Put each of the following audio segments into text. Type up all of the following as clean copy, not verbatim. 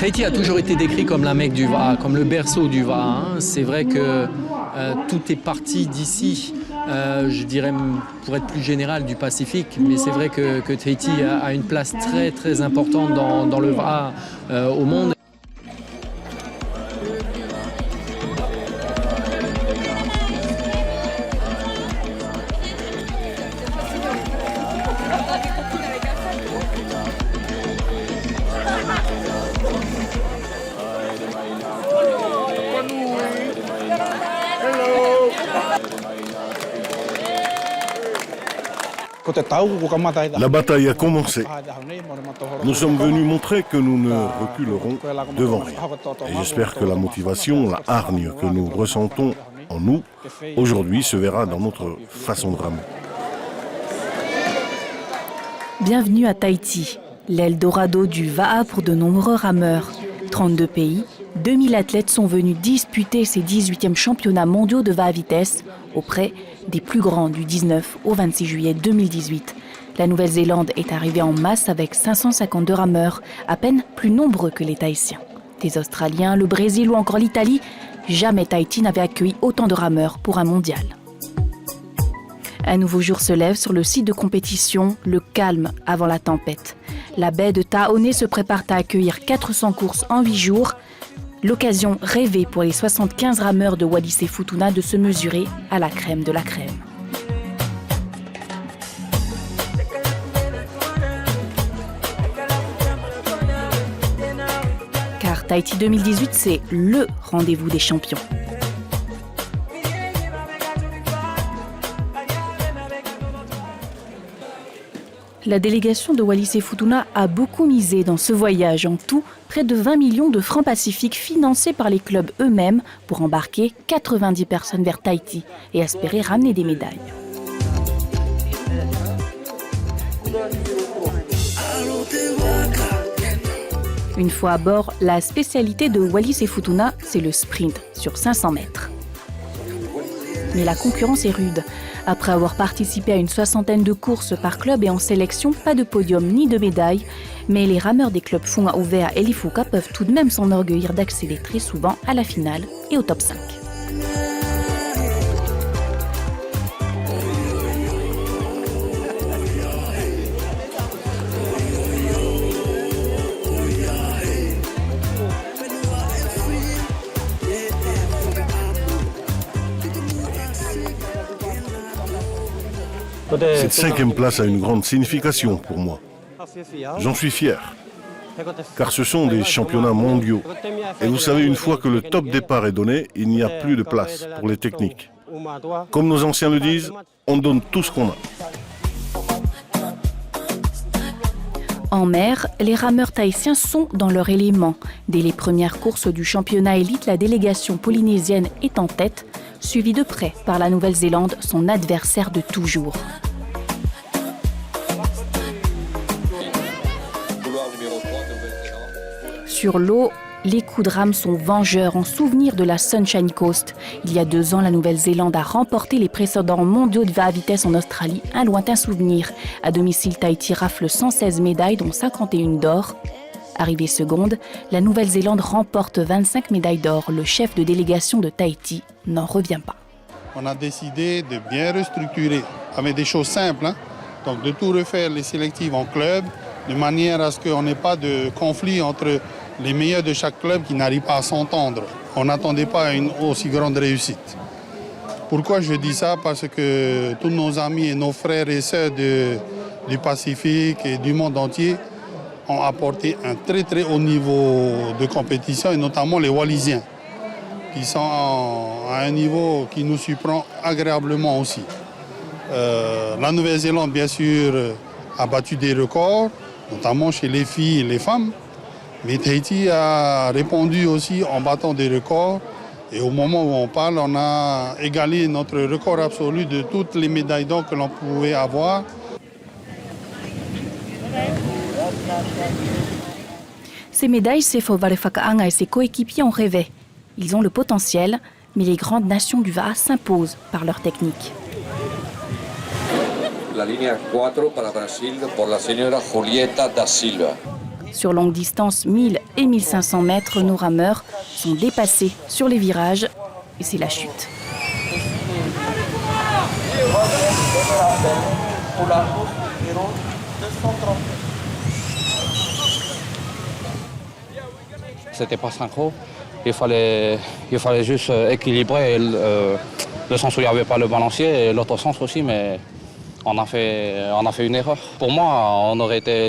Tahiti a toujours été décrit comme la Mecque du Va'a, comme le berceau du Va'a. C'est vrai que tout est parti d'ici, je dirais pour être plus général du Pacifique, mais c'est vrai que Tahiti a une place très très importante dans le Va'a au monde. La bataille a commencé. Nous sommes venus montrer que nous ne reculerons devant rien. Et j'espère que la motivation, la hargne que nous ressentons en nous, aujourd'hui se verra dans notre façon de ramer. Bienvenue à Tahiti, l'Eldorado du Va'a pour de nombreux rameurs. 32 pays, 2000 athlètes sont venus disputer ces 18e championnats mondiaux de Va'a vitesse auprès des plus grands du 19 au 26 juillet 2018. La Nouvelle-Zélande est arrivée en masse avec 552 rameurs, à peine plus nombreux que les Tahitiens. Des Australiens, le Brésil ou encore l'Italie, jamais Tahiti n'avait accueilli autant de rameurs pour un mondial. Un nouveau jour se lève sur le site de compétition, le calme avant la tempête. La baie de Taonai se prépare à accueillir 400 courses en 8 jours. L'occasion rêvée pour les 75 rameurs de Wallis et Futuna de se mesurer à la crème de la crème. Car Tahiti 2018, c'est LE rendez-vous des champions. La délégation de Wallis et Futuna a beaucoup misé dans ce voyage. En tout, près de 20 millions de francs pacifiques financés par les clubs eux-mêmes pour embarquer 90 personnes vers Tahiti et espérer ramener des médailles. Une fois à bord, la spécialité de Wallis et Futuna, c'est le sprint sur 500 mètres. Mais la concurrence est rude. Après avoir participé à une 60aine de courses par club et en sélection, pas de podium ni de médaille. Mais les rameurs des clubs Funga Uvea et Lifuka peuvent tout de même s'enorgueillir d'accéder très souvent à la finale et au top 5. Cette 5e place a une grande signification pour moi. J'en suis fier, car ce sont des championnats mondiaux. Et vous savez, une fois que le top départ est donné, il n'y a plus de place pour les techniques. Comme nos anciens le disent, on donne tout ce qu'on a. En mer, les rameurs tahitiens sont dans leur élément. Dès les premières courses du championnat élite, la délégation polynésienne est en tête, suivie de près par la Nouvelle-Zélande, son adversaire de toujours. Sur l'eau, les coups de rame sont vengeurs en souvenir de la Sunshine Coast. Il y a 2 ans, la Nouvelle-Zélande a remporté les précédents mondiaux de Va'a vitesse en Australie, un lointain souvenir. À domicile, Tahiti rafle 116 médailles, dont 51 d'or. Arrivée seconde, la Nouvelle-Zélande remporte 25 médailles d'or. Le chef de délégation de Tahiti n'en revient pas. On a décidé de bien restructurer avec des choses simples. Donc de tout refaire les sélectives en club, de manière à ce qu'on n'ait pas de conflit entre les meilleurs de chaque club qui n'arrivent pas à s'entendre. On n'attendait pas à une aussi grande réussite. Pourquoi je dis ça? Parce que tous nos amis et nos frères et sœurs du Pacifique et du monde entier ont apporté un très très haut niveau de compétition, et notamment les Wallisiens, qui sont à un niveau qui nous surprend agréablement aussi. La Nouvelle-Zélande, bien sûr, a battu des records, notamment chez les filles et les femmes. Mais Tahiti a répondu aussi en battant des records. Et au moment où on parle, on a égalé notre record absolu de toutes les médailles d'or que l'on pouvait avoir. Ces médailles, Sefo Varefakaanga et ses coéquipiers en rêvaient. Ils ont le potentiel, mais les grandes nations du Va'a s'imposent par leur technique. La ligne 4 pour Brasil pour la señora Julieta da Silva. Sur longue distance, 1000 et 1500 mètres, nos rameurs sont dépassés sur les virages et c'est la chute. C'était pas synchro, il fallait juste équilibrer le sens où il n'y avait pas le balancier et l'autre sens aussi, mais on a fait une erreur. Pour moi,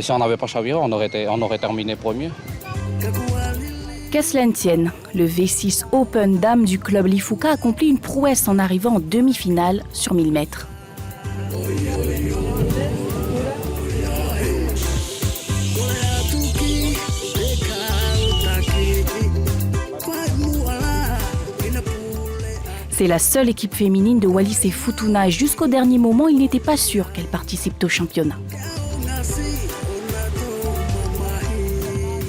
si on n'avait pas chaviré, on aurait terminé premier. Qu'à cela ne tienne, le V6 Open Dame du club Lifuka accomplit une prouesse en arrivant en demi-finale sur 1000 mètres. C'est la seule équipe féminine de Wallis et Futuna et jusqu'au dernier moment, il n'était pas sûr qu'elle participe au championnat.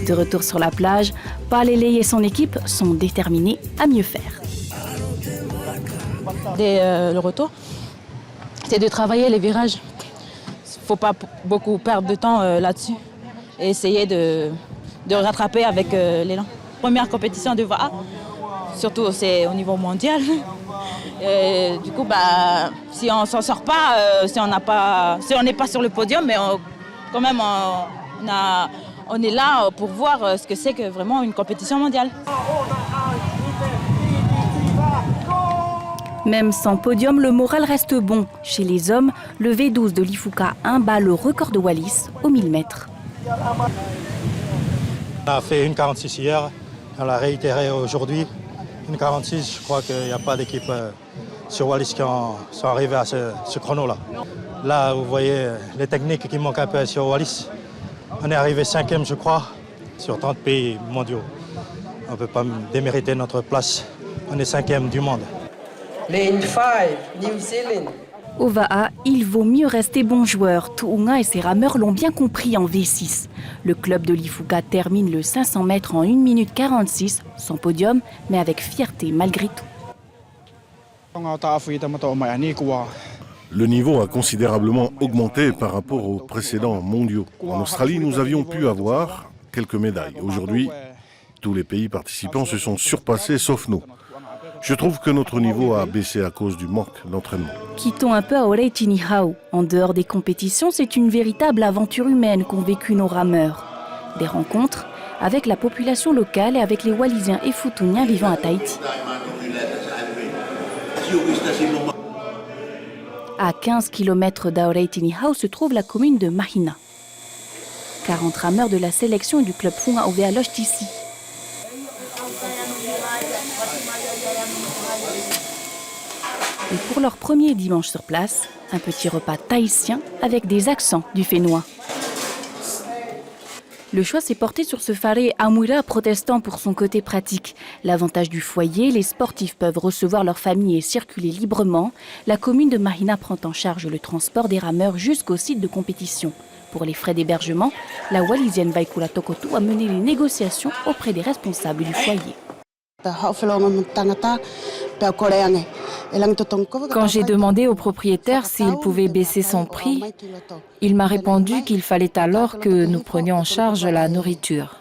De retour sur la plage, Palele et son équipe sont déterminés à mieux faire. Dès le retour, c'est de travailler les virages. Il ne faut pas beaucoup perdre de temps là-dessus et essayer de rattraper avec l'élan. Première compétition de VAA, surtout c'est au niveau mondial. Et du coup, si on ne s'en sort pas, si on n'est pas sur le podium, mais quand même on est là pour voir ce que c'est que vraiment une compétition mondiale. Même sans podium, le moral reste bon. Chez les hommes, le V12 de Lifuka 1 bat le record de Wallis aux 1000 mètres. On a fait 1,46 hier, on l'a réitéré aujourd'hui. 1,46, je crois qu'il n'y a pas d'équipe sur Wallis qui sont arrivés à ce chrono-là. Là, vous voyez les techniques qui manquent un peu sur Wallis. On est arrivé 5e, je crois, sur 30 pays mondiaux. On ne peut pas démériter notre place. On est 5e du monde. Lane 5, New Zealand. Au VAA, il vaut mieux rester bon joueur. Tuunga et ses rameurs l'ont bien compris en V6. Le club de Lifuka termine le 500 mètres en 1 minute 46, sans podium, mais avec fierté malgré tout. Le niveau a considérablement augmenté par rapport aux précédents mondiaux. En Australie, nous avions pu avoir quelques médailles. Aujourd'hui, tous les pays participants se sont surpassés, sauf nous. Je trouve que notre niveau a baissé à cause du manque d'entraînement. Quittons un peu à Oretinihau. En dehors des compétitions, c'est une véritable aventure humaine qu'ont vécu nos rameurs. Des rencontres avec la population locale et avec les Wallisiens et Futuniens vivant à Tahiti. À 15 km d'Oretinihau se trouve la commune de Mahina. 40 rameurs de la sélection du club Funga Ovea Lojtisi. Et pour leur premier dimanche sur place, un petit repas tahitien avec des accents du fénois. Le choix s'est porté sur ce faré Amouira protestant pour son côté pratique. L'avantage du foyer, les sportifs peuvent recevoir leur famille et circuler librement. La commune de Mahina prend en charge le transport des rameurs jusqu'au site de compétition. Pour les frais d'hébergement, la Wallisienne Vaikula Tokotu a mené les négociations auprès des responsables du foyer. Quand j'ai demandé au propriétaire s'il pouvait baisser son prix, il m'a répondu qu'il fallait alors que nous prenions en charge la nourriture.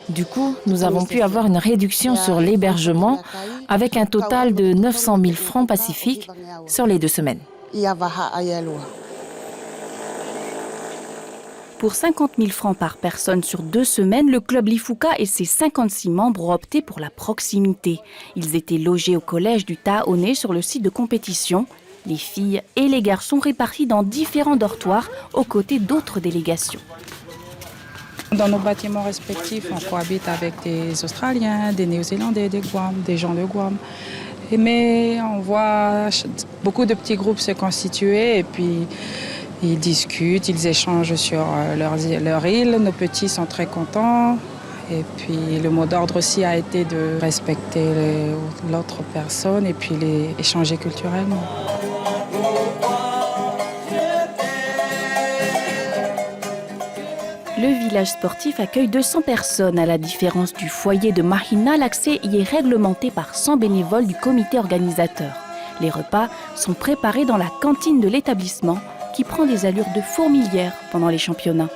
Du coup, nous avons pu avoir une réduction sur l'hébergement avec un total de 900 000 francs pacifiques sur les 2 semaines. Pour 50 000 francs par personne sur 2 semaines, le club Lifuka et ses 56 membres ont opté pour la proximité. Ils étaient logés au collège du Taone sur le site de compétition. Les filles et les garçons répartis dans différents dortoirs aux côtés d'autres délégations. Dans nos bâtiments respectifs, on cohabite avec des Australiens, des Néo-Zélandais, des Guam, des gens de Guam. Mais on voit beaucoup de petits groupes se constituer et puis ils discutent, ils échangent sur leur île. Nos petits sont très contents. Et puis le mot d'ordre aussi a été de respecter l'autre personne et puis les échanger culturellement. Le village sportif accueille 200 personnes. À la différence du foyer de Mahina, l'accès y est réglementé par 100 bénévoles du comité organisateur. Les repas sont préparés dans la cantine de l'établissement qui prend des allures de fourmilière pendant les championnats.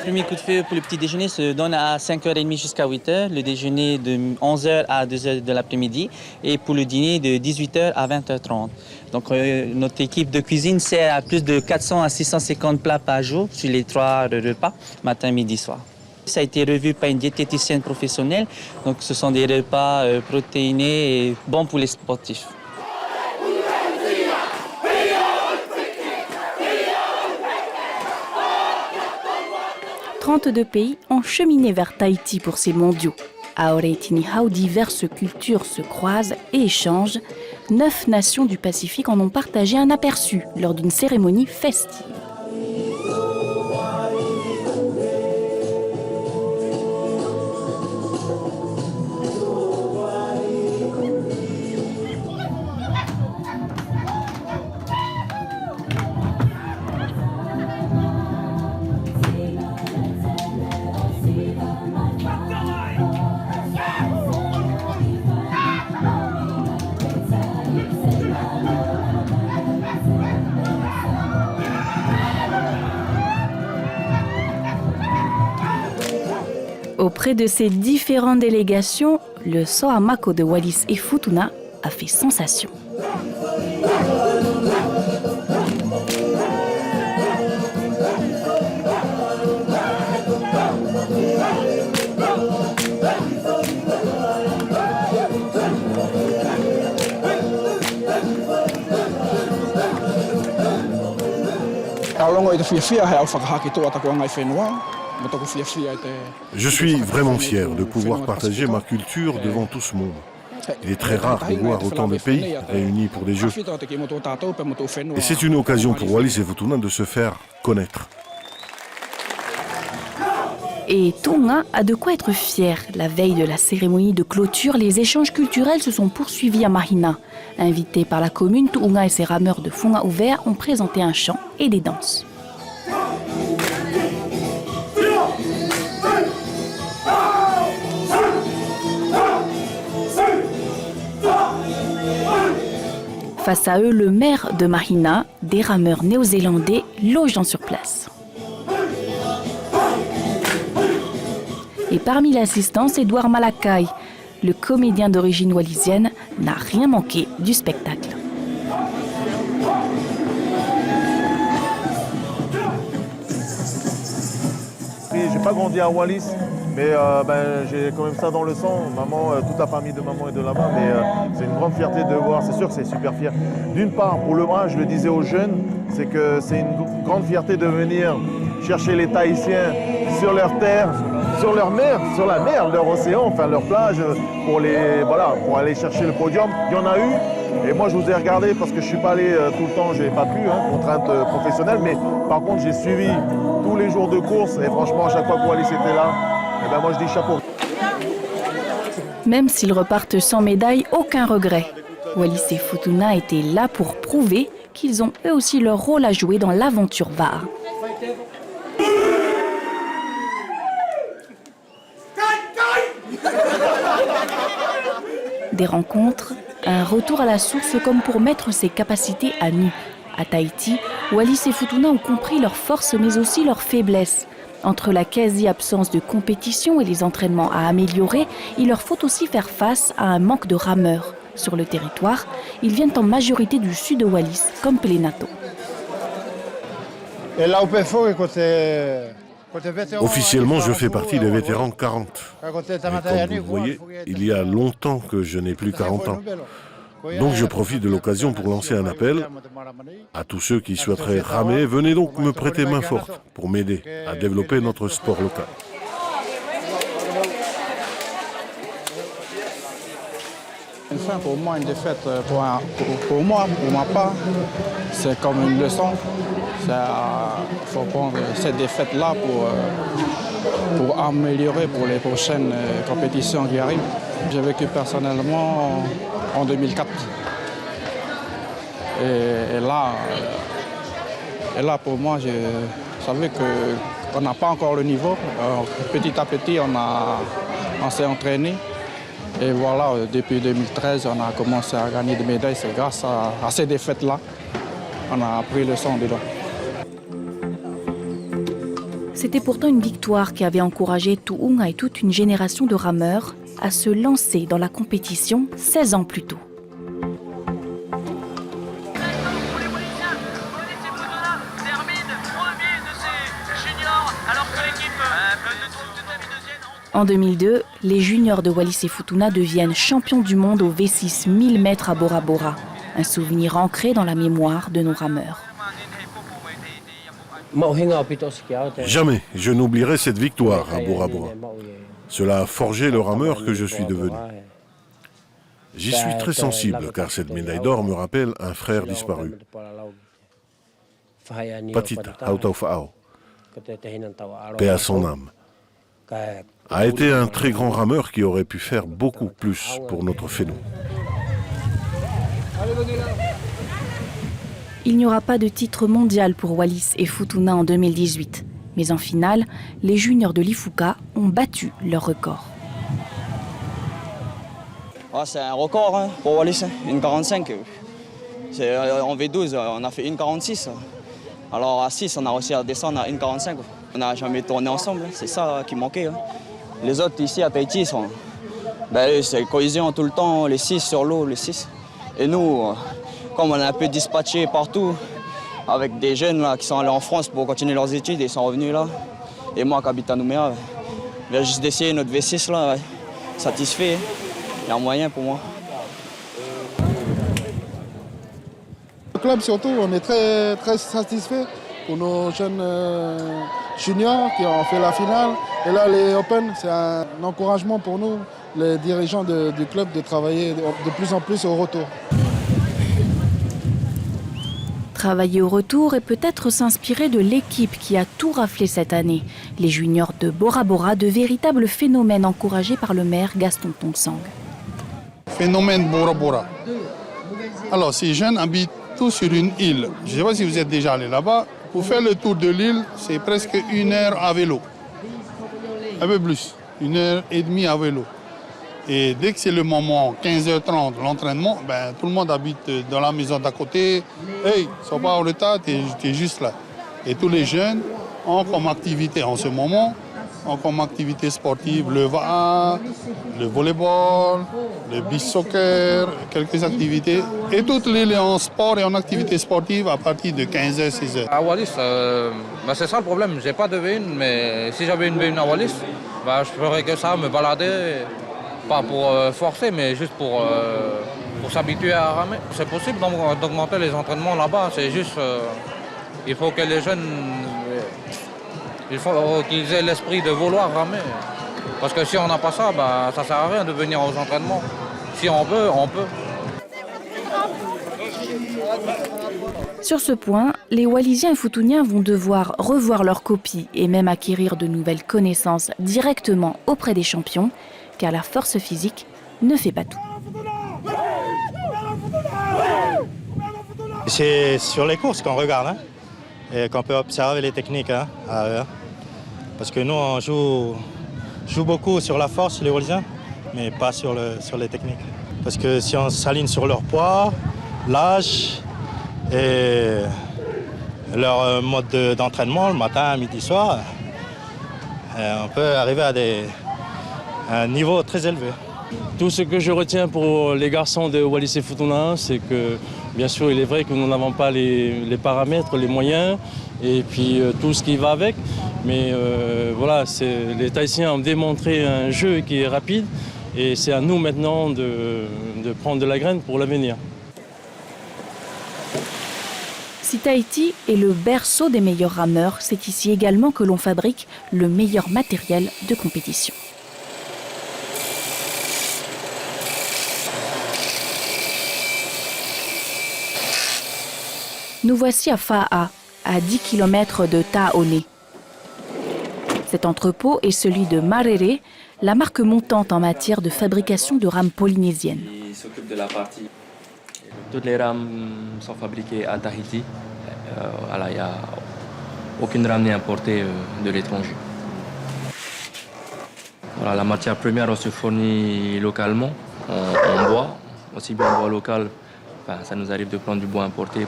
Le premier coup de feu pour le petit déjeuner se donne à 5h30 jusqu'à 8h, le déjeuner de 11h à 2h de l'après-midi et pour le dîner de 18h à 20h30. Donc notre équipe de cuisine sert à plus de 400 à 650 plats par jour sur les 3 repas, matin, midi, soir. Ça a été revu par une diététicienne professionnelle, donc ce sont des repas protéinés et bons pour les sportifs. « 32 pays ont cheminé vers Tahiti pour ces mondiaux. À Oreitinihau, diverses cultures se croisent et échangent. 9 nations du Pacifique en ont partagé un aperçu lors d'une cérémonie festive. Auprès de ces différentes délégations, le Soamako de Wallis et Futuna a fait sensation. Je suis vraiment fier de pouvoir partager ma culture devant tout ce monde. Il est très rare de voir autant de pays réunis pour des Jeux. Et c'est une occasion pour Wallis et Futuna de se faire connaître. Et Tonga a de quoi être fier. La veille de la cérémonie de clôture, les échanges culturels se sont poursuivis à Mahina. Invités par la commune, Tonga et ses rameurs de Fonga ouvert ont présenté un chant et des danses. Face à eux, le maire de Mahina, des rameurs néo-zélandais logeant sur place. Et parmi l'assistance, Edouard Malakai, le comédien d'origine wallisienne, n'a rien manqué du spectacle. J'ai pas grandi à Wallis, mais j'ai quand même ça dans le sang. Maman, toute la famille de maman est de là-bas, mais c'est une grande fierté de voir. C'est sûr que c'est super fier. D'une part, pour le bras, je le disais aux jeunes, c'est que c'est une grande fierté de venir chercher les Tahitiens sur leur terre, sur leur mer, sur la mer, leur océan, enfin leur plage, pour aller chercher le podium. Il y en a eu. Et moi, je vous ai regardé parce que je ne suis pas allé tout le temps, je n'ai pas pu, contrainte professionnelle. Mais par contre, j'ai suivi tous les jours de course. Et franchement, à chaque fois que Wallis était là, moi, je dis chapeau. Même s'ils repartent sans médaille, aucun regret. Wallis et Futuna étaient là pour prouver qu'ils ont eux aussi leur rôle à jouer dans l'aventure VAA. Des rencontres, un retour à la source comme pour mettre ses capacités à nu. À Tahiti, Wallis et Futuna ont compris leurs forces mais aussi leurs faiblesses. Entre la quasi-absence de compétition et les entraînements à améliorer, il leur faut aussi faire face à un manque de rameurs. Sur le territoire, ils viennent en majorité du sud de Wallis, comme Pelenato. Officiellement, je fais partie des vétérans 40. Mais comme vous voyez, il y a longtemps que je n'ai plus 40 ans. Donc je profite de l'occasion pour lancer un appel à tous ceux qui souhaiteraient ramer. Venez donc me prêter main forte pour m'aider à développer notre sport local. Enfin, pour moi, une défaite, pour moi, pour ma part, c'est comme une leçon. Il faut prendre cette défaite-là pour améliorer pour les prochaines compétitions qui arrivent. J'ai vécu personnellement en 2004. Et là, pour moi, je savais qu'on n'a pas encore le niveau. Petit à petit, on s'est entraîné. Et voilà, depuis 2013, on a commencé à gagner des médailles. C'est grâce à ces défaites-là on a appris le son dedans. C'était pourtant une victoire qui avait encouragé Tuunga et toute une génération de rameurs à se lancer dans la compétition 16 ans plus tôt. En 2002, les juniors de Wallis et Futuna deviennent champions du monde au V6 1000 mètres à Bora Bora. Un souvenir ancré dans la mémoire de nos rameurs. Jamais je n'oublierai cette victoire à Bora Bora. Cela a forgé le rameur que je suis devenu. J'y suis très sensible car cette médaille d'or me rappelle un frère disparu. Patita Hautaufao, paix à son âme, a été un très grand rameur qui aurait pu faire beaucoup plus pour notre phéno. Il n'y aura pas de titre mondial pour Wallis et Futuna en 2018. Mais en finale, les juniors de l'IFUCA ont battu leur record. C'est un record pour Wallis, 1,45. En V12, on a fait 1,46. Alors à 6, on a réussi à descendre à 1,45. On n'a jamais tourné ensemble, c'est ça qui manquait. Les autres ici à Tahiti, c'est cohésion tout le temps, les 6 sur l'eau, les 6. Et nous, comme on est un peu dispatchés partout, avec des jeunes là, qui sont allés en France pour continuer leurs études et ils sont revenus là. Et moi qui habite à Nouméa, je viens juste d'essayer notre V6 là, satisfait. Il y a un moyen pour moi. Le club surtout, on est très, très satisfait pour nos jeunes juniors qui ont fait la finale. Et là, les Open, c'est un encouragement pour nous, les dirigeants du club, de travailler de plus en plus au retour. Travailler au retour et peut-être s'inspirer de l'équipe qui a tout raflé cette année. Les juniors de Bora Bora, de véritables phénomènes encouragés par le maire Gaston Tonsang. Phénomène Bora Bora. Alors, ces jeunes habitent tous sur une île. Je ne sais pas si vous êtes déjà allé là-bas. Pour faire le tour de l'île, c'est presque 1 heure à vélo. Un peu plus, 1h30 à vélo. Et dès que c'est le moment, 15h30, l'entraînement, tout le monde habite dans la maison d'à côté. Hey, ils ne sont pas en retard, tu es juste là. Et tous les jeunes ont comme activité en ce moment, ont comme activité sportive le VA, le volleyball, le beach soccer, quelques activités. Et toute l'île est en sport et en activité sportive à partir de 15h, 16h. À Wallis, c'est ça le problème. J'ai pas de V1, mais si j'avais une V1 à Wallis, je ferais que ça, me balader. Pas pour forcer, mais juste pour s'habituer à ramer. C'est possible d'augmenter les entraînements là-bas. C'est juste, il faut que les jeunes, il faut qu'ils aient l'esprit de vouloir ramer. Parce que si on n'a pas ça, ça ne sert à rien de venir aux entraînements. Si on veut, on peut. Sur ce point, les Wallisiens et Futuniens vont devoir revoir leur copie et même acquérir de nouvelles connaissances directement auprès des champions, car la force physique ne fait pas tout. C'est sur les courses qu'on regarde et qu'on peut observer les techniques. Parce que nous, on joue beaucoup sur la force, les Wallisiens, mais pas sur les techniques. Parce que si on s'aligne sur leur poids, l'âge et leur mode d'entraînement, le matin, midi, soir, on peut arriver à un niveau très élevé. Tout ce que je retiens pour les garçons de Wallis et Futuna, c'est que bien sûr il est vrai que nous n'avons pas les paramètres, les moyens et puis tout ce qui va avec. Mais voilà, les Tahitiens ont démontré un jeu qui est rapide et c'est à nous maintenant de prendre de la graine pour l'avenir. Si Tahiti est le berceau des meilleurs rameurs, c'est ici également que l'on fabrique le meilleur matériel de compétition. Nous voici à Fa'a, à 10 km de Taone. Cet entrepôt est celui de Marere, la marque montante en matière de fabrication de rames polynésiennes. Il s'occupe de la partie. Toutes les rames sont fabriquées à Tahiti. Il n'y a aucune rame n'est importée de l'étranger. Voilà, la matière première, on se fournit localement en bois, aussi bien en bois local. Ça nous arrive de prendre du bois importé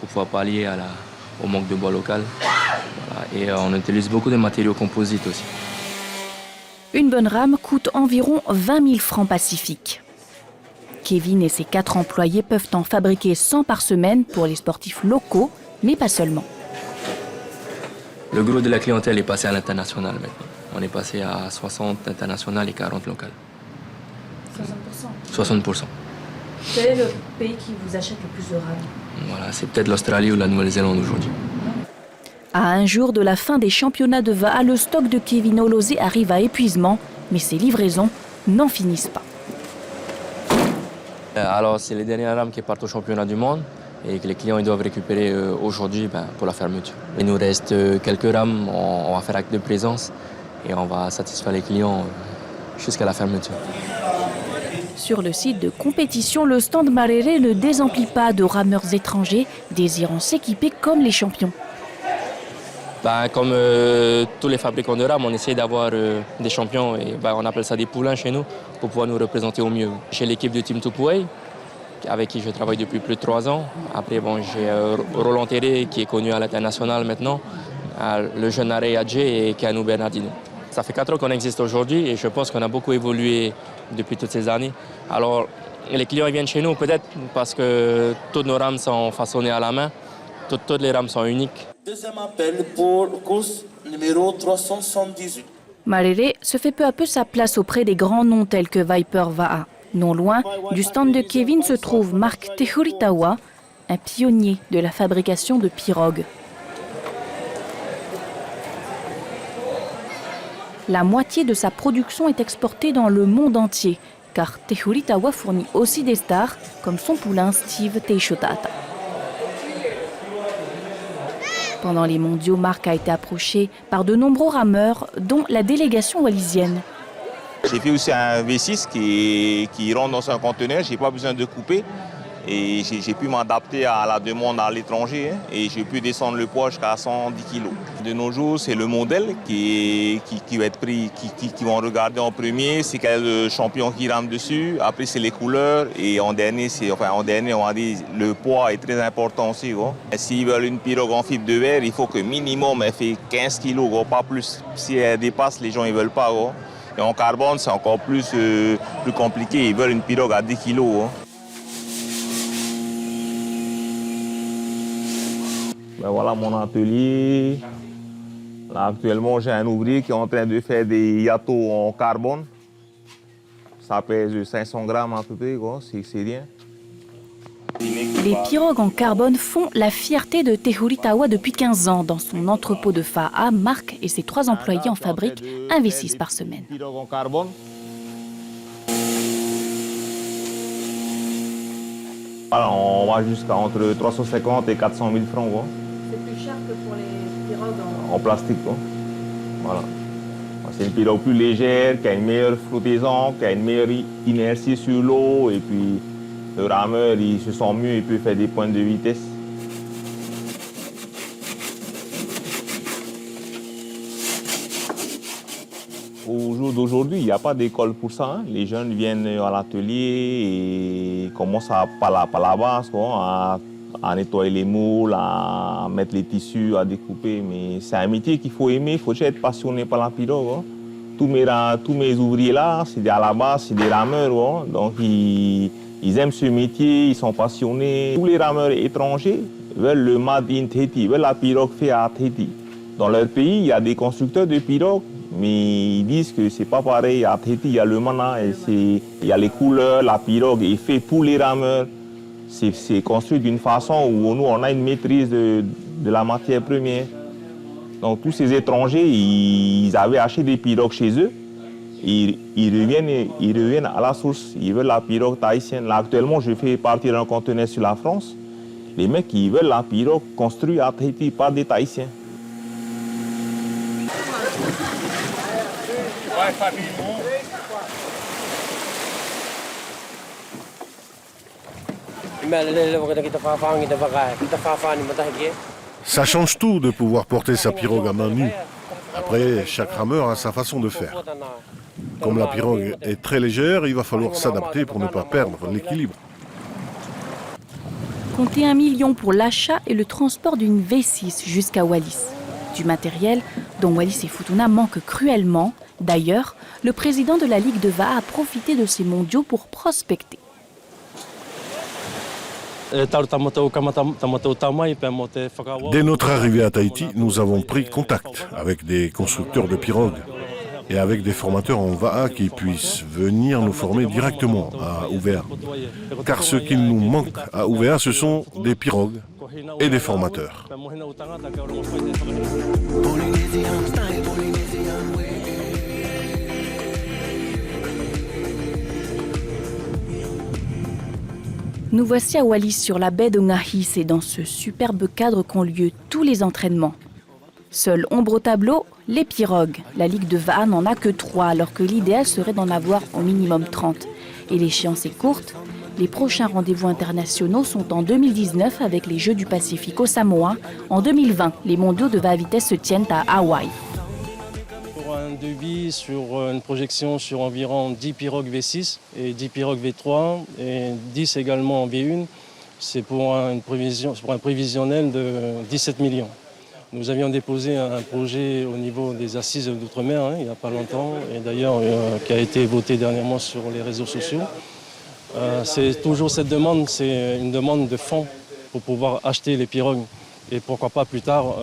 pour pouvoir pallier au manque de bois local. Voilà. Et on utilise beaucoup de matériaux composites aussi. Une bonne rame coûte environ 20 000 francs pacifiques. Kevin et ses 4 employés peuvent en fabriquer 100 par semaine pour les sportifs locaux, mais pas seulement. Le gros de la clientèle est passé à l'international maintenant. On est passé à 60 internationales et 40 locales. 60%. 60%. Quel est le pays qui vous achète le plus de rames? Voilà, c'est peut-être l'Australie ou la Nouvelle-Zélande aujourd'hui. À un jour de la fin des championnats de Va'a, le stock de Kevin Olosé arrive à épuisement, mais ses livraisons n'en finissent pas. Alors, c'est les dernières rames qui partent au championnat du monde et que les clients ils doivent récupérer aujourd'hui pour la fermeture. Il nous reste quelques rames, on va faire acte de présence et on va satisfaire les clients jusqu'à la fermeture. Sur le site de compétition, le stand Marere ne désemplit pas de rameurs étrangers désirant s'équiper comme les champions. Comme tous les fabricants de rames, on essaie d'avoir des champions et on appelle ça des poulains chez nous pour pouvoir nous représenter au mieux. J'ai l'équipe de Team Tupuai avec qui je travaille depuis plus de 3 ans. Après, j'ai Roland Terré qui est connu à l'international maintenant, le jeune Arey Adjé et Keanu Bernardino. Ça fait 4 ans qu'on existe aujourd'hui et je pense qu'on a beaucoup évolué depuis toutes ces années. Alors, les clients ils viennent chez nous peut-être parce que toutes nos rames sont façonnées à la main, toutes les rames sont uniques. Deuxième appel pour course numéro 378. Marere se fait peu à peu sa place auprès des grands noms tels que Viper Va'a. Non loin du stand de Kevin se trouve Marc Tehuritawa, un pionnier de la fabrication de pirogues. La moitié de sa production est exportée dans le monde entier, car Tehuritawa fournit aussi des stars comme son poulain Steve Teixotata. Pendant les mondiaux, Marc a été approché par de nombreux rameurs, dont la délégation wallisienne. J'ai fait aussi un V6 qui rentre dans un conteneur, je n'ai pas besoin de couper. Et j'ai pu m'adapter à la demande à l'étranger et j'ai pu descendre le poids jusqu'à 110 kg. De nos jours, c'est le modèle qui va être pris, qui vont regarder en premier, c'est quel champion qui rame dessus. Après, c'est les couleurs et en dernier, on va dire, le poids est très important aussi. S'ils veulent une pirogue en fibre de verre, il faut que minimum elle fait 15 kg, pas plus. Si elle dépasse, les gens ne veulent pas. Et en carbone, c'est encore plus compliqué. Ils veulent une pirogue à 10 kg. Voilà mon atelier. Là, actuellement, j'ai un ouvrier qui est en train de faire des yatos en carbone. Ça pèse 500 grammes à peu près, c'est rien. Les pirogues en carbone font la fierté de Tehuritawa depuis 15 ans. Dans son entrepôt de Va'a, Marc et ses 3 employés en fabriquent un V6 par semaine. Voilà, on va jusqu'à entre 350 et 400 000 francs. C'est plus cher que pour les pirogues en plastique. Voilà. C'est une pirogue plus légère, qui a une meilleure flottaison, qui a une meilleure inertie sur l'eau. Et puis le rameur, il se sent mieux, il peut faire des pointes de vitesse. Au jour d'aujourd'hui, il n'y a pas d'école pour ça. Les jeunes viennent à l'atelier et commencent par la base, à nettoyer les moules, à mettre les tissus, à découper. Mais c'est un métier qu'il faut aimer, il faut être passionné par la pirogue. Tous mes ouvriers là, à la base, c'est des rameurs. Donc ils aiment ce métier, ils sont passionnés. Tous les rameurs étrangers veulent le Made in Tahiti, veulent la pirogue faite à Tahiti. Dans leur pays, il y a des constructeurs de pirogues, mais ils disent que c'est pas pareil. À Tahiti, il y a le mana, il y a les couleurs, la pirogue est faite pour les rameurs. C'est construit d'une façon où nous, on a une maîtrise de la matière première. Donc tous ces étrangers, ils avaient acheté des pirogues chez eux. Ils reviennent à la source. Ils veulent la pirogue tahitienne. Là, actuellement, je fais partir un conteneur sur la France. Les mecs, ils veulent la pirogue construite à Tahiti par des Tahitiens. Ça change tout de pouvoir porter sa pirogue à main nue. Après, chaque rameur a sa façon de faire. Comme la pirogue est très légère, il va falloir s'adapter pour ne pas perdre l'équilibre. compter 1 million pour l'achat et le transport d'une V6 jusqu'à Wallis. Du matériel dont Wallis et Futuna manquent cruellement. D'ailleurs, le président de la Ligue de Va'a a profité de ces mondiaux pour prospecter. Dès notre arrivée à Tahiti, nous avons pris contact avec des constructeurs de pirogues et avec des formateurs en Va'a qui puissent venir nous former directement à Uvea. Car ce qu'il nous manque à Uvea, ce sont des pirogues et des formateurs. Nous voici à Wallis sur la baie de Ngahis et dans ce superbe cadre qu'ont lieu tous les entraînements. Seule ombre au tableau, les pirogues. La Ligue de Va'a n'en a que 3 alors que l'idéal serait d'en avoir au minimum 30. Et l'échéance est courte. Les prochains rendez-vous internationaux sont en 2019 avec les Jeux du Pacifique au Samoa. En 2020, les mondiaux de Va'a vitesse se tiennent à Hawaï. Pour un devis sur une projection sur environ 10 pirogues V6 et 10 pirogues V3 et 10 également en V1, c'est pour un prévisionnel de 17 millions. Nous avions déposé un projet au niveau des assises d'outre-mer il n'y a pas longtemps et d'ailleurs qui a été voté dernièrement sur les réseaux sociaux. C'est toujours cette demande, c'est une demande de fonds pour pouvoir acheter les pirogues et pourquoi pas plus tard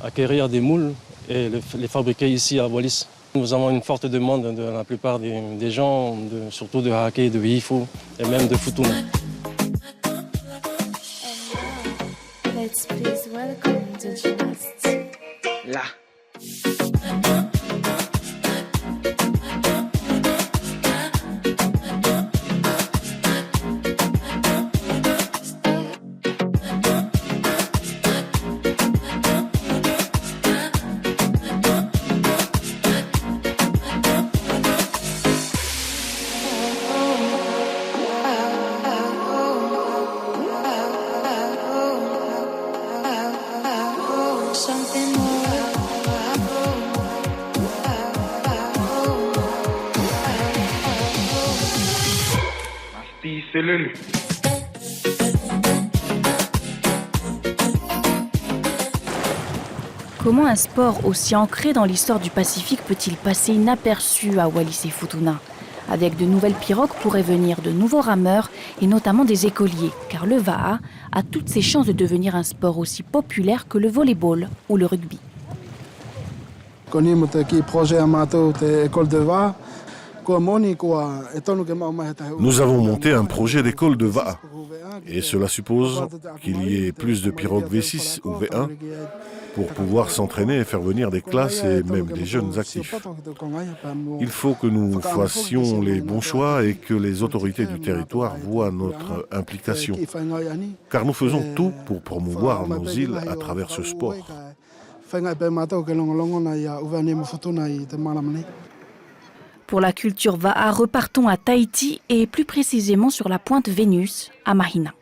acquérir des moules et les fabriquer ici à Wallis. Nous avons une forte demande de la plupart des gens, surtout de Hake, de Hifo et même de Futuna. Let's please welcome the gymnasts. Là. Comment un sport aussi ancré dans l'histoire du Pacifique peut-il passer inaperçu à Wallis et Futuna? Avec de nouvelles pirogues pourraient venir de nouveaux rameurs et notamment des écoliers, car le Va'a a toutes ses chances de devenir un sport aussi populaire que le volleyball ou le rugby. Nous avons monté un projet d'école de Va'a et cela suppose qu'il y ait plus de pirogues V6 ou V1 pour pouvoir s'entraîner et faire venir des classes et même des jeunes actifs. Il faut que nous fassions les bons choix et que les autorités du territoire voient notre implication, car nous faisons tout pour promouvoir nos îles à travers ce sport. Pour la culture Va'a, repartons à Tahiti et plus précisément sur la pointe Vénus, à Mahina.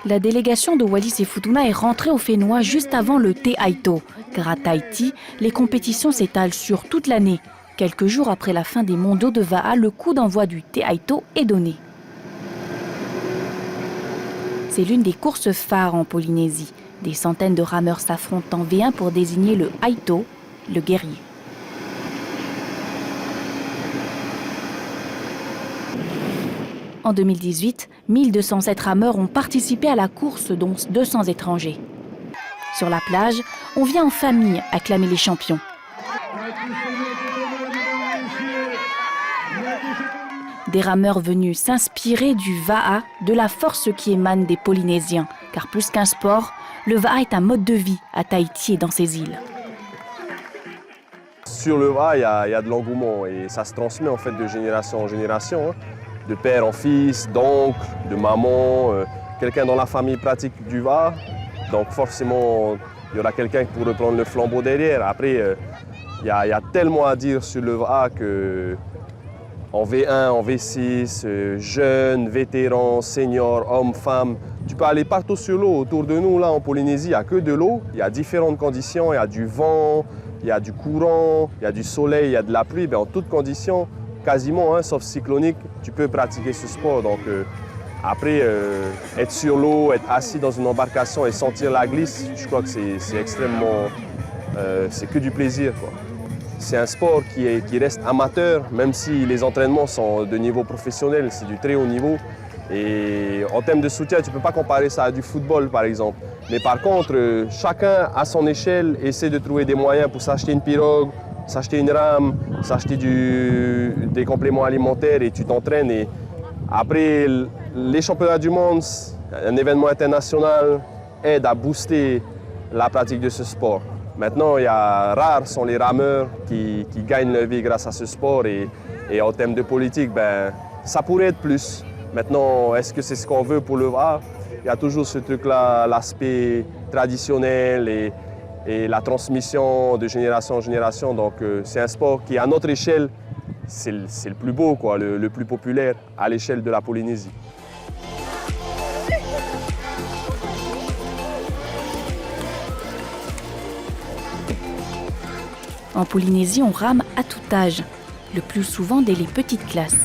La délégation de Wallis et Futuna est rentrée au Fénois juste avant le Te Aito, car à Tahiti, les compétitions s'étalent sur toute l'année. Quelques jours après la fin des mondiaux de Va'a, le coup d'envoi du Te Aito est donné. C'est l'une des courses phares en Polynésie. Des centaines de rameurs s'affrontent en V1 pour désigner le Aito, le guerrier. En 2018, 1207 rameurs ont participé à la course, dont 200 étrangers. Sur la plage, on vient en famille acclamer les champions. Des rameurs venus s'inspirer du Va'a, de la force qui émane des Polynésiens. Car plus qu'un sport, le Va'a est un mode de vie à Tahiti et dans ses îles. Sur le Va'a, il y a de l'engouement et ça se transmet en fait de génération en génération. De père en fils, d'oncle, de maman, quelqu'un dans la famille pratique du Va'a. Donc forcément, il y aura quelqu'un pour reprendre le flambeau derrière. Après, il y a tellement à dire sur le Va'a que en V1, en V6, jeunes, vétérans, seniors, hommes, femmes. Tu peux aller partout sur l'eau. Autour de nous, là, en Polynésie, il n'y a que de l'eau. Il y a différentes conditions, il y a du vent, il y a du courant, il y a du soleil, il y a de la pluie, en toutes conditions, quasiment, sauf cyclonique, tu peux pratiquer ce sport. Donc, après, être sur l'eau, être assis dans une embarcation et sentir la glisse, je crois que c'est extrêmement... c'est que du plaisir, quoi. C'est un sport qui reste amateur, même si les entraînements sont de niveau professionnel, c'est du très haut niveau. Et en termes de soutien, tu ne peux pas comparer ça à du football, par exemple. Mais par contre, chacun, à son échelle, essaie de trouver des moyens pour s'acheter une pirogue, s'acheter une rame, s'acheter des compléments alimentaires et tu t'entraînes. Et après, les championnats du monde, un événement international, aide à booster la pratique de ce sport. Maintenant, rares sont les rameurs qui gagnent leur vie grâce à ce sport et en termes de politique, ça pourrait être plus. Maintenant, est-ce que c'est ce qu'on veut pour le VAR? Il y a toujours ce truc-là, l'aspect traditionnel et la transmission de génération en génération. Donc, c'est un sport qui, à notre échelle, c'est le plus beau, quoi, le plus populaire à l'échelle de la Polynésie. En Polynésie, on rame à tout âge, le plus souvent dès les petites classes.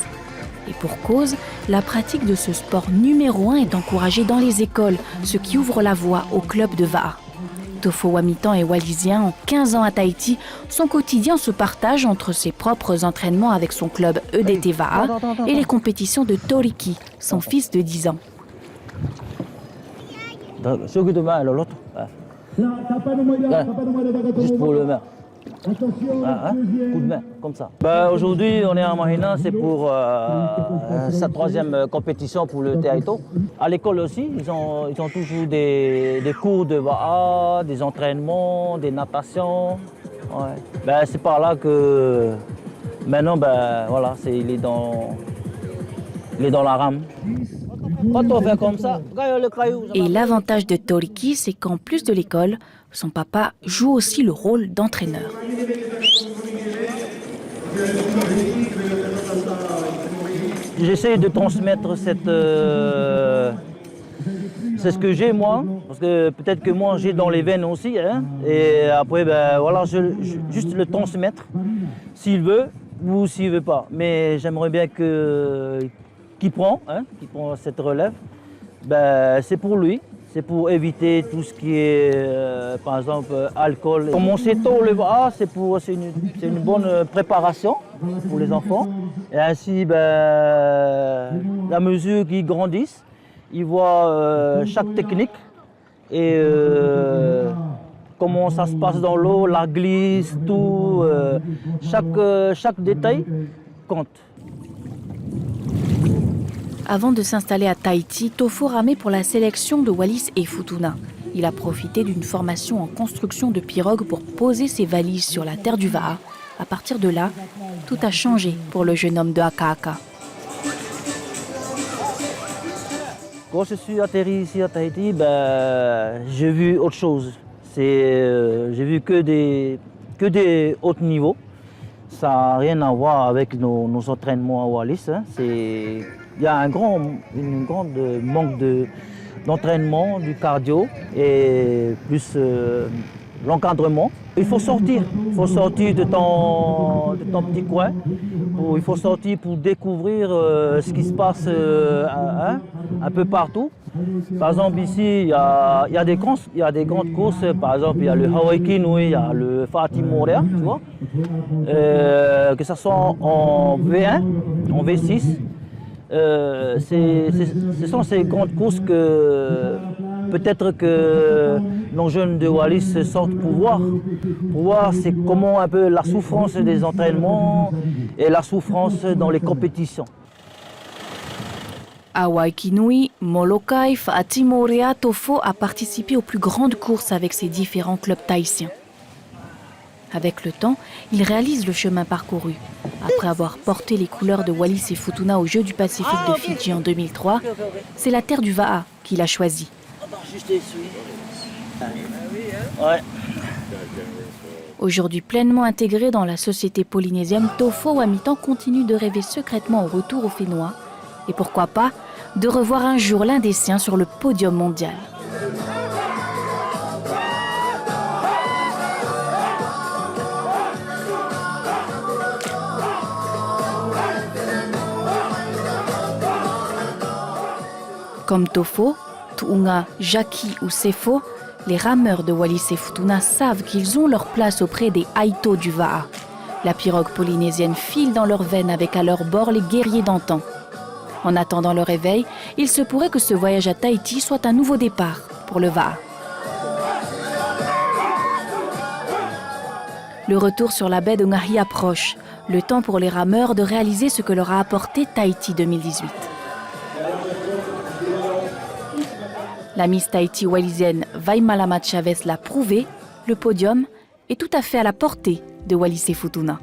Et pour cause, la pratique de ce sport numéro 1 est encouragée dans les écoles, ce qui ouvre la voie au club de Va'a. Tofo Wamitan est wallisien en 15 ans à Tahiti. Son quotidien se partage entre ses propres entraînements avec son club EDT Va'a et les compétitions de Toriki, son fils de 10 ans. Juste pour le main. Coup de main, comme ça. Aujourd'hui, on est en Mahina, c'est pour sa 3e compétition pour le Taito. À l'école aussi, ils ont toujours des cours de Va'a, des entraînements, des natations. Ouais. C'est par là que maintenant, voilà, il est dans la rame. Quand on fait comme ça, et l'avantage de Toriki, c'est qu'en plus de l'école, son papa joue aussi le rôle d'entraîneur. J'essaie de transmettre c'est ce que j'ai moi, parce que peut-être que moi j'ai dans les veines aussi, et après voilà, juste le transmettre s'il veut ou s'il veut pas. Mais j'aimerais bien qu'il prend cette relève, c'est pour lui. C'est pour éviter tout ce qui est, par exemple, alcool. Commencer tôt le VAA, c'est une bonne préparation pour les enfants. Et ainsi, à mesure qu'ils grandissent, ils voient chaque technique et comment ça se passe dans l'eau, la glisse, tout. Chaque détail compte. Avant de s'installer à Tahiti, Tofo ramait pour la sélection de Wallis et Futuna. Il a profité d'une formation en construction de pirogues pour poser ses valises sur la terre du Va'a. À partir de là, tout a changé pour le jeune homme de Aka-Aka. Quand je suis atterri ici à Tahiti, j'ai vu autre chose. J'ai vu que des hauts niveaux. Ça n'a rien à voir avec nos entraînements à Wallis. Il y a un grande manque d'entraînement, du cardio et plus l'encadrement. Il faut sortir de ton petit coin. Il faut sortir pour découvrir ce qui se passe un peu partout. Par exemple ici, il y a des grandes courses. Par exemple, il y a le Hawaii Kinui, il y a le Fatih Morea, tu vois. Que ce soit en V1, en V6. Ce sont ces grandes courses que peut-être que nos jeunes de Wallis sortent pour voir c'est comment un peu la souffrance des entraînements et la souffrance dans les compétitions. À Waikinui, Molokai, Fatih Morea, Tofo a participé aux plus grandes courses avec ses différents clubs tahitiens. Avec le temps, il réalise le chemin parcouru. Après avoir porté les couleurs de Wallis et Futuna aux Jeux du Pacifique de Fidji en 2003, c'est la terre du Va'a qu'il a choisie. Aujourd'hui pleinement intégré dans la société polynésienne, Tofo Wamitan continue de rêver secrètement au retour au Fénois et pourquoi pas de revoir un jour l'un des siens sur le podium mondial. Comme Tofo, Tuunga, Jaki ou Sefo, les rameurs de Wallis et Futuna savent qu'ils ont leur place auprès des Aito du Va'a. La pirogue polynésienne file dans leurs veines avec à leur bord les guerriers d'antan. En attendant le réveil, il se pourrait que ce voyage à Tahiti soit un nouveau départ pour le Va'a. Le retour sur la baie de Ngahi approche, le temps pour les rameurs de réaliser ce que leur a apporté Tahiti 2018. La Miss Tahiti wallisienne Vaimalama Chavez l'a prouvé, le podium est tout à fait à la portée de Wallis et Futuna.